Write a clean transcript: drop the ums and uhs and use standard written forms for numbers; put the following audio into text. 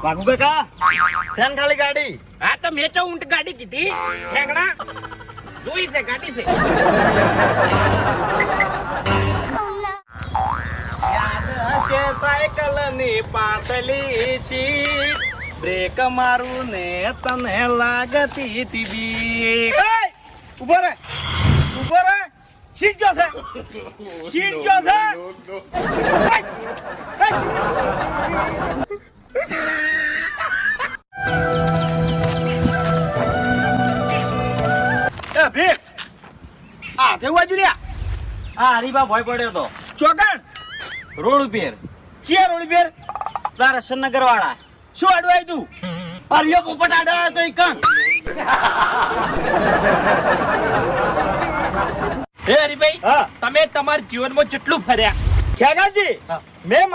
વાઘુ કાકા સેન ખાલી ગાડી હા તો મેં તો ઊંટ ગાડી કીધી ઠેંગણા જોઈ છે ગાડી છે યાદ હશે સાયકલ ની પાછલી છી બ્રેક મારું ને તને લાગતી હતી બીક ઉભો રે સીટ જો છે ભીખ આ થયું જુલિયા આ હરીબા ભોય પડ્યો તો ચોકણ રોડ ઉપર ચિયા રોડ પર પેલા રસનગર વાળા શું અડવાય તું હરિયો પોપટ આડ્યો તો ઈ કણ હે હરીભાઈ હા તમે તમારા જીવનમાં જેટલું ફર્યા ખ્યાગાજી હા. મેં